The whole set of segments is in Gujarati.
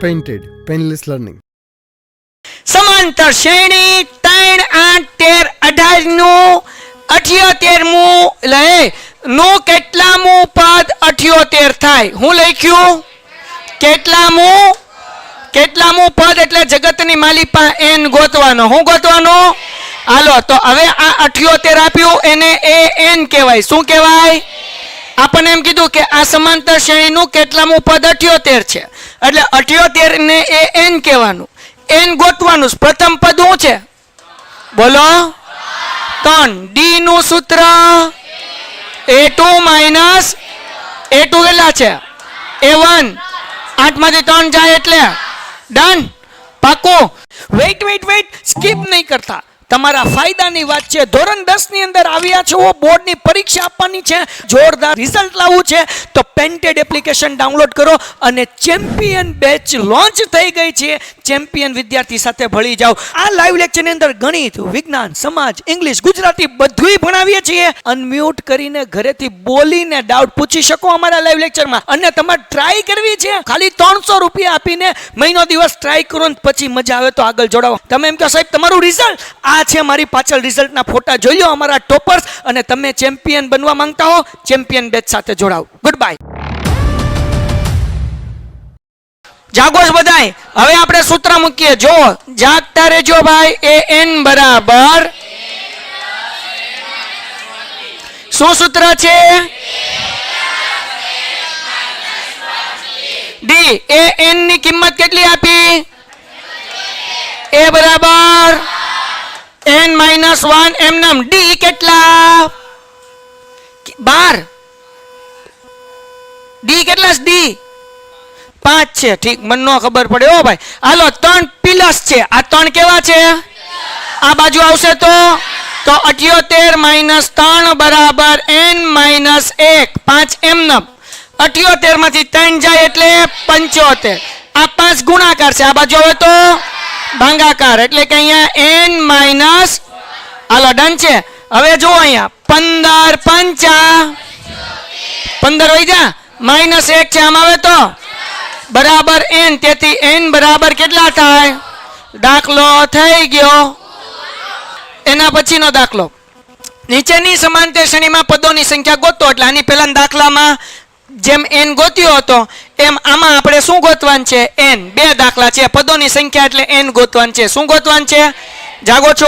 Painted, painless learning. સમાંતર શ્રેણી 3 8 13 નું 78મું લે નું કેટલામું પદ 78 થાય? હું લખ્યું કેટલામું પદ એટલે જગતની માલિકા n ગોતવાનો. હું ગોતવાનો? હાલો તો હવે આ 78 આપ્યું એને એ n કહેવાય. શું કહેવાય? આપણને એમ કીધું કે આ સમાંતર શ્રેણીનું કેટલામું પદ 78 છે એટલે 78 ને એ n કહેવાનું. n ગોતવાનું. પ્રથમ પદ શું છે? બોલો. 3. d નું સૂત્ર a2 માઈનસ a2 કેટલા છે? a1. 8 માંથી 3 જાય એટલે ડન. પાકું. વેઇટ સ્કીપ નહીં કરતા. તમારા ફાયદાની વાત છે. ધોરણ 10 ની અંદર આવ્યા છો, બોર્ડની પરીક્ષા આપવાની છે, જોરદાર રિઝલ્ટ લાવવું છે તો પેન્ટેડ એપ્લિકેશન ડાઉનલોડ કરો અને ચેમ્પિયન બેચ લોન્ચ થઈ ગઈ છે. ચેમ્પિયન વિદ્યાર્થી સાથે ભળી જાઓ. આ લાઈવ લેક્ચરની અંદર ગણિત, વિજ્ઞાન, સમાજ, ઇંગ્લિશ, ગુજરાતી બધુંય ભણાવીએ છીએ. અનમ્યુટ કરીને ઘરેથી બોલીને ડાઉટ પૂછી શકો અમારા લાઈવ લેક્ચરમાં. અને તમારે ટ્રાય કરવી છે, ખાલી 300 રૂપિયા આપીને મહિનો દિવસ ટ્રાય કરો ને પછી મજા આવે તો આગળ જોડાવો. તમે એમ કહો સાહેબ તમારું રિઝલ્ટ આ છે, મારી પાછળ રિઝલ્ટના ફોટા જોઈ લો અમારા ટોપર્સ. અને તમે ચેમ્પિયન બનવા માંગતા હો, ચેમ્પિયન બેચ સાથે જોડાઓ. Good bye. જાગો છો બધાય. હવે આપણે સૂત્ર મૂકીએ. જો જાગતા રહેજો ભાઈ. એ n બરાબર શું સૂત્ર છે? d. એ n ની કિંમત કેટલી આપી? a બરાબર n માઈનસ 1 એમ નામ. d કેટલા? 12. d કેટલા છે? d 5 છે. ઠીક, મને નો ખબર પડે હો ભાઈ. હાલો 3 પ્લસ છે. આ 3 કેવા છે? આ બાજુ આવશે તો 78 માઈનસ 3 બરાબર n માઈનસ 1. 5 એમ નામ. 78 માંથી 3 જાય એટલે 75. આ 5 ગુણાકાર છે. આ બાજુ આવે તો ભાગાકાર એટલે કે અહીંયા n માઈનસ. હાલો ડન છે. હવે જો અહીંયા 15 5 15 વઈ જા માઈનસ 1 છે. આમ આવે તો બરાબર n. તેથી n બરાબર કેટલા થાય? દાખલો થઈ ગયો. એના પછીનો દાખલો. નીચેની સમાંતર શ્રેણીમાં પદોની સંખ્યા ગોતો. એટલે આની પહેલા દાખલામાં જેમ n ગોત્યો હતો એમ આમાં આપણે શું ગોતવાનું છે? n. 2 દાખલા છે. પદોની સંખ્યા એટલે n ગોતવાનું છે. શું ગોતવાનું છે? જાગો છો?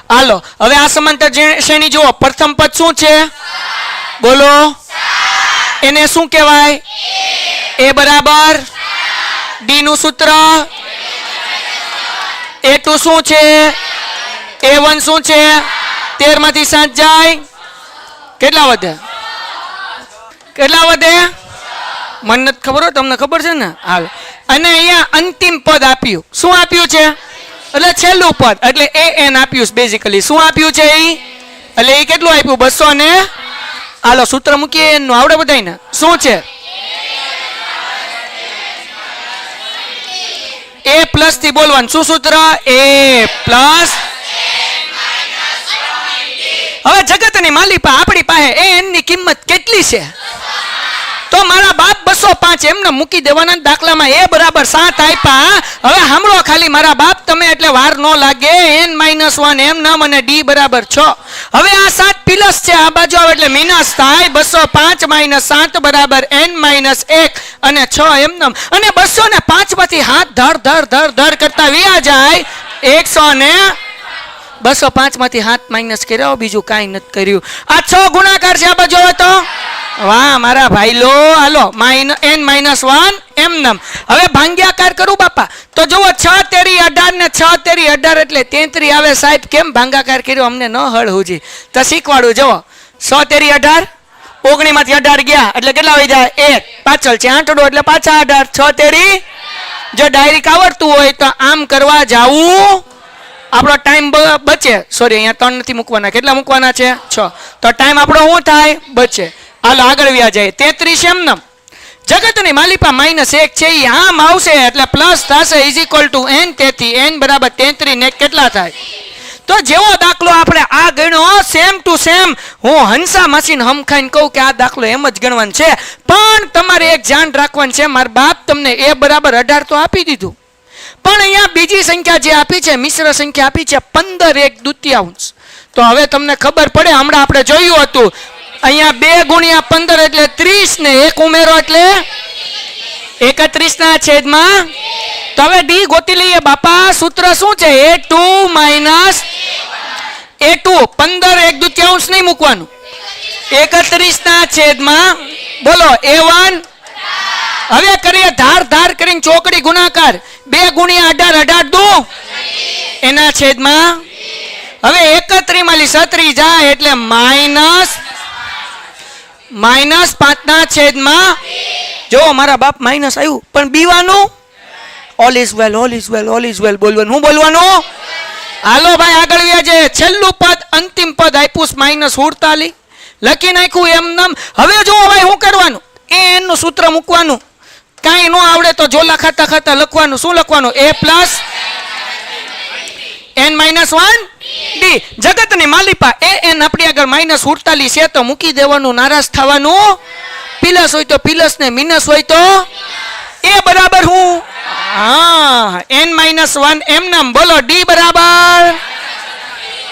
હાલો હવે આ સમાંતર શ્રેણી જુઓ. પ્રથમ પદ શું છે? બોલો. એને શું કહેવાય? a બરાબર d નું સૂત્ર a2 શું છે? a1 શું છે? 13 માંથી 7 જાય કેટલા વધે? કેટલા વધે? મને નથી ખબર હોય, તમને ખબર છે ને? હાલ. અને અહીંયા અંતિમ પદ આપ્યું. શું આપ્યું છે? એટલે છેલ્લું પદ એટલે an આપ્યું. બેઝિકલી શું આપ્યું છે? એટલે એ કેટલું આપ્યું? 200 ને. હાલો સૂત્ર મૂકીએ એનું. આવડે બધાને? શું છે? a પ્લસ થી બોલવાનું. શું સૂત્ર? a plus. હવે જગતની માલિકા આપણી પાસે an ની કિંમત કેટલી છે? તો મારા બાપ 205 એમને મૂકી દેવાના. દાખલામાં a બરાબર 7 આપ્યા. હવે સાંભળો ખાલી મારા બાપ, તમે એટલે વાર ન લાગે. n માઈનસ 1 એમ નામ અને d બરાબર 6. હવે આ 7 પ્લસ છે, આ બાજુ આવે એટલે મિનસ થાય. 205 માઈનસ 7 બરાબર n માઈનસ 1 અને 6 એમ નામ. અને 205 માંથી હાથ ધર કરતા વ્યા જાય. 100 ને 205 માંથી હાથ માઇનસ કર્યો, બીજું કાંઈ નથી કર્યું. આ 6 ગુણાકાર છે. આ બાજુ આવે તો વાહ મારા ભાઈ લો. હાલો n માઈનસ 1 એમ નામ. હવે ભાંગ્યાકાર કરું બાપા તો જુઓ 6 તેરી 18 ને 6 તેરી 18 એટલે 33 આવે. સાહેબ કેમ ભાંગાકાર કર્યો અમને ન હળવું તો શીખવાડું. જુઓ 6 તેરી 18, 19 માંથી 18 ગયા એટલે કેટલા વઈ જાય? 1. પાછળ છે આંટડો એટલે પાછા 18. 6 તેરી. જો ડાયરેક્ટ આવડતું હોય તો આમ કરવા જાવું. આપણો ટાઈમ બચે. સોરી અહીંયા 3 નથી મૂકવાના. કેટલા મૂકવાના છે? 6. તો ટાઈમ આપણો શું થાય? બચે. હાલો આગળ વ્યા જાય. 33 એમ નામ. જગતની માલિકા માઈનસ 1 છે એ આમ આવશે એટલે પ્લસ થશે ઇઝ ઇક્વલ ટુ n. તેથી n બરાબર 33 ને કેટલા થાય? તો જેવો દાખલો આપણે આ ગણ્યો સેમ ટુ સેમ હું હંસા માસીને હમખાઈને કહું કે આ દાખલો એમ જ ગણવાનો છે, પણ તમારે એક ધ્યાન રાખવાનું છે, મારા બાપ તમને a બરાબર 18 તો આપી દીધું, પણ અહીંયા બીજી સંખ્યા જે આપી છે મિશ્ર સંખ્યા આપી છે 15/1/2. તો હવે તમને ખબર પડે, હમણાં આપણે જોયું હતું અહીંયા 2 ગુણ્યા 15 એટલે 30 ને 1 ઉમેરો એટલે 31 ના છેદમાં. તો હવે ડી ગોતી લઈએ બાપા. સૂત્ર શું છે? a2 માઇનસ a2 15/1/2 નહીં મૂકવાનું, 31 ના છેદમાં બોલો a1. હવે કરીએ ધાર ધાર કરીને ચોકડી ગુણાકાર. 2 ગુણ્યા 18 18 દુ એના છેદમાં. હવે 31 માંથી 37 જાય એટલે માઇનસ 5 ના છેદમાં. જો મારા બાપ માઇનસ આવ્યું પણ બીવાનું all is well, all is well, all is well બોલવાનું. હું બોલવાનું? હાલો ભાઈ આગળ વ્યા છે. છેલ્લું પદ અંતિમ પદ આપ્યું -48 લખી નાખ્યું એમ નામ. હવે જો ભાઈ શું કરવાનું? n નું સૂત્ર મૂકવાનું. કાંઈ ન આવડે તો જોલા ખાતા ખાતા લખવાનું. શું લખવાનું? a plus n-1 d. જગતની માલિપા an આપણી આગળ -48 છે તો મૂકી દેવાનું, નારાજ થવાનું. પ્લસ હોય તો પ્લસ ને મિનસ હોય તો a બરાબર હું હા n-1 એમ નામ. બોલો d બરાબર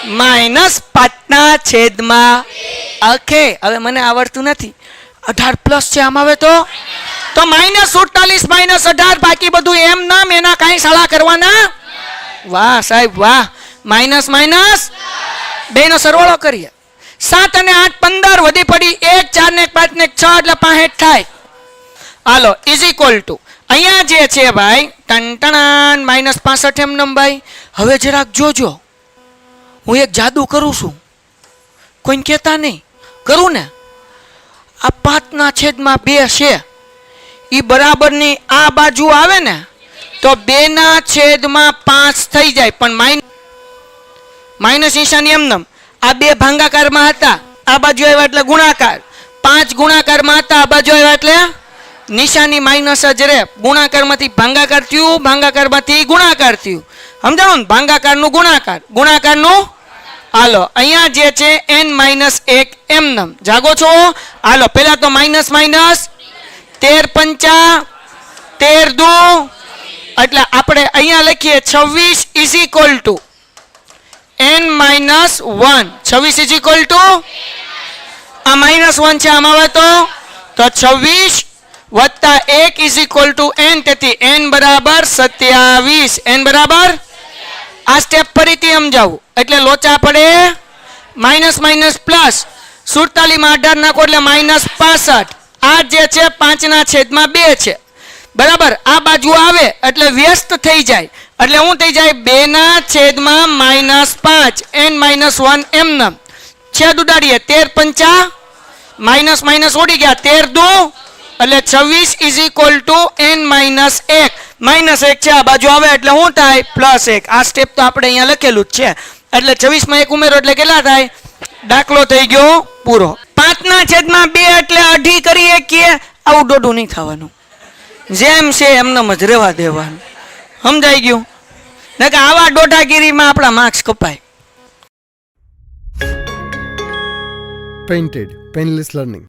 -5 ના છેદમાં. ઓકે હવે મને આવડતું નથી, 18 પ્લસ છે આમ આવે તો -48 -18 બાકી બધું એમ નામ, એના કાંઈ શાળા કરવાના. વાહ સાહેબ વાહ. માઇનસ માઇનસ બેનો સરવાળો કરીએ. 7 અને 8 15 વધી પડી 1 4 ને 5 ને 6 એટલે 65 થાય. હાલો ઇઝ ઇક્વલ ટુ અહીંયા જે છે ભાઈ ટન -65 એમ નમ. ભાઈ હવે જરાક જોજો, હું એક જાદુ કરું છું, કોઈને કહેતા નહીં, કરું ને. આ 5 ના છેદમાં 2 છે એ બરાબરની આ બાજુ આવે ને તો 2 ના છેદમાં 5 થઈ જાય, પણ માઇનસ નિશાની એમનેમ. આ 2 ભાંગાકારમાં હતા, આ બાજુ આવ્યા એટલે ગુણાકાર. 5 ગુણાકારમાં હતા, આ બાજુ આવ્યા એટલે નિશાની માઇનસ જ રે. ગુણાકારમાંથી ભાંગાકાર થયું, ભાંગાકારમાંથી ગુણાકાર થયું. સમજાણું ને? ભાંગાકારનું ગુણાકાર, ગુણાકારનું. હાલો અહીંયા જે છે n-1 એમનેમ. જાગો છો? હાલો પેલા તો માઇનસ માઇનસ 13 પંચા 13 દુ એટલે આપણે અહીંયા લખીએ 26 is equal to n-1. 26 is equal to આ -1 છે આમાં આવે તો 26 વત્તા 1 ઇઝ ઇક્વલ ટુ n. તેથી n બરાબર 27. n બરાબર આ સ્ટેપ ફરીથી સમજાવું એટલે લોચા પડે. માઇનસ માઇનસ પ્લસ 47 માં 18 નાખો એટલે -65. આ જે છે 5 ના છેદમાં 2 છે બરાબર. આ બાજુ આવે એટલે વ્યસ્ત થઈ જાય એટલે શું થઈ જાય? 2 ના છેદમાં -5 n-1 એમનેમ. છેદ ઉડાડીએ 13 પંચા માઇનસ માઇનસ ઉડી ગયા 13 દુ એટલે 26 ઇઝ ઇક્વલ ટુ n-1. -1 છે આ બાજુ આવે એટલે શું થાય? +1. આ સ્ટેપ તો આપણે અહીંયા લખેલું જ છે એટલે 26 માં 1 ઉમેરો એટલે કેટલા થાય? દાખલો થઈ ગયો પૂરો. 5 ના છેદમાં 2 એટલે 2.5 કરીએ કે આવું દોડું નહીં થવાનું, જેમ છે એમનેમ જ રહેવા દેવાનું. સમજાઈ ગયું ને? કે આવા દોઢાગીરીમાં આપણા માર્ક્સ કપાય. Painted, Painless Learning.